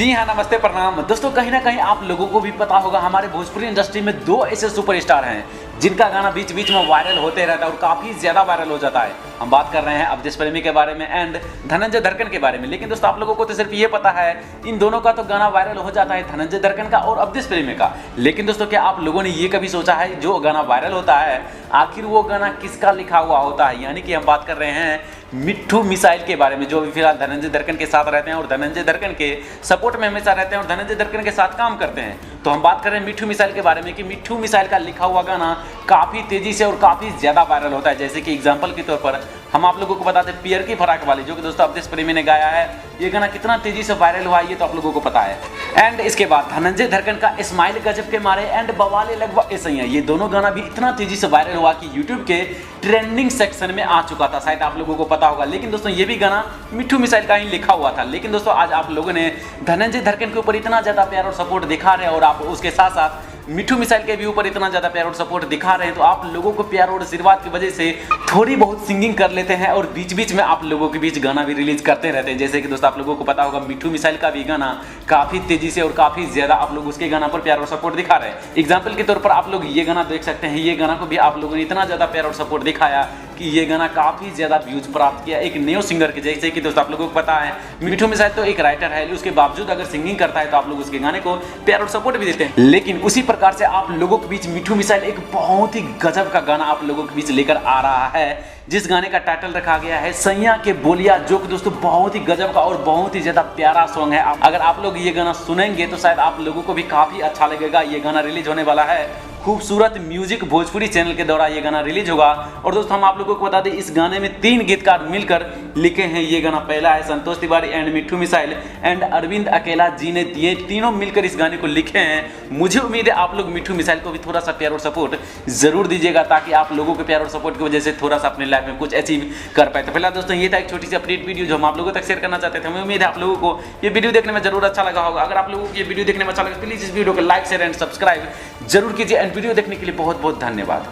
जी हाँ, नमस्ते प्रणाम दोस्तों। कहीं ना कहीं आप लोगों को भी पता होगा हमारे भोजपुरी इंडस्ट्री में दो ऐसे सुपरस्टार हैं जिनका गाना बीच बीच में वायरल होते रहता है और काफ़ी ज़्यादा वायरल हो जाता है। हम बात कर रहे हैं अवधेश प्रेमी के बारे में एंड धनंजय दर्कन के बारे में। लेकिन दोस्तों आप लोगों को तो सिर्फ ये पता है इन दोनों का तो गाना वायरल हो जाता है, धनंजय दर्कन का और अवधेश प्रेमी का। लेकिन दोस्तों क्या आप लोगों ने ये कभी सोचा है जो गाना वायरल होता है आखिर वो गाना किसका लिखा हुआ होता है? यानी कि हम बात कर रहे हैं मिट्ठू मिसाइल के बारे में, जो अभी फिलहाल धनंजय दर्कन के साथ रहते हैं और धनंजय दर्कन के सपोर्ट में हमेशा रहते हैं और धनंजय दर्कन के साथ काम करते हैं। तो हम बात कर रहे हैं मिट्ठू मिसाइल के बारे में कि मिट्ठू मिसाइल का लिखा हुआ गाना काफ़ी तेजी से और काफ़ी ज़्यादा वायरल होता है। जैसे कि एग्जाम्पल के तौर पर हम आप लोगों को बताते हैं पियर की फराक वाली, जो कि दोस्तों अवधेश प्रेमी ने गाया है। ये गाना कितना तेजी से वायरल हुआ ये तो आप लोगों को पता है। एंड इसके बाद धनंजय दर्कन का स्माइल गजब के मारे एंड बवाले लगभग ऐसे ही है, ये दोनों गाना भी इतना तेजी से वायरल हुआ कि यूट्यूब के ट्रेंडिंग सेक्शन में आ चुका था, शायद आप लोगों को पता होगा। लेकिन दोस्तों ये भी गाना मिट्ठू मिसाइल का ही लिखा हुआ था। लेकिन दोस्तों आज आप लोगों ने धनंजय दर्कन के ऊपर इतना ज़्यादा प्यार और सपोर्ट दिखा रहे हैं और आप उसके साथ साथ मिट्ठू मिसाइल के भी ऊपर इतना ज़्यादा प्यार और सपोर्ट दिखा रहे हैं, तो आप लोगों को प्यार और आशीर्वाद की वजह से थोड़ी बहुत सिंगिंग कर लेते हैं और बीच बीच में आप लोगों के बीच गाना भी रिलीज करते रहते हैं। जैसे कि दोस्तों आप लोगों को पता होगा मिट्ठू मिसाइल का भी गाना काफ़ी तेजी से और काफ़ी ज़्यादा आप लोग उसके गाना पर प्यार और सपोर्ट दिखा रहे हैं। एग्जाम्पल के तौर पर आप लोग ये गाना देख सकते हैं, ये गाना को भी आप लोगों ने इतना ज़्यादा प्यार और सपोर्ट दिखाया कि ये गाना काफ़ी ज़्यादा व्यूज प्राप्त किया एक न्यू सिंगर के। जैसे कि दोस्तों आप लोगों को पता है मिट्ठू मिसाइल तो एक राइटर है, उसके बावजूद अगर सिंगिंग करता है तो आप लोग उसके गाने को प्यार और सपोर्ट भी देते हैं। लेकिन उसी प्रकार से आप लोगों के बीच मिट्ठू मिसाइल एक बहुत ही गजब का गाना आप लोगों के बीच लेकर आ रहा है, जिस गाने का टाइटल रखा गया है सैया के बोलिया, जो कि दोस्तों बहुत ही गजब का और बहुत ही ज़्यादा प्यारा सॉन्ग है। अगर आप लोग ये गाना सुनेंगे तो शायद आप लोगों को भी काफ़ी अच्छा लगेगा। ये गाना रिलीज होने वाला है खूबसूरत म्यूजिक भोजपुरी चैनल के द्वारा ये गाना रिलीज होगा। और दोस्तों हम आप लोगों को बता दें इस गाने में 3 गीतकार मिलकर लिखे हैं ये गाना। पहला है संतोष Tiwari and Mitthu missile and Arvind अकेला जी ने, ये तीनों मिलकर इस गाने को लिखे हैं। मुझे उम्मीद है आप लोग मिट्ठू मिसाइल को भी थोड़ा सा प्यार और सपोर्ट जरूर दीजिएगा, ताकि आप लोगों के प्यार और सपोर्ट की वजह से थोड़ा सा अपने लाइफ में कुछ अचीव कर पाए। तो पहला दोस्तों ये था एक छोटी सी अपडेट वीडियो जो हम आप लोगों तक शेयर करना चाहते थे। हमें उम्मीद है आप लोगों को ये वीडियो देखने में जरूर अच्छा लगा होगा। अगर आप लोगों को ये वीडियो देखने में अच्छा लगा प्लीज इस वीडियो को लाइक शेयर एंड सब्सक्राइब जरूर कीजिए। एंड वीडियो देखने के लिए बहुत बहुत धन्यवाद।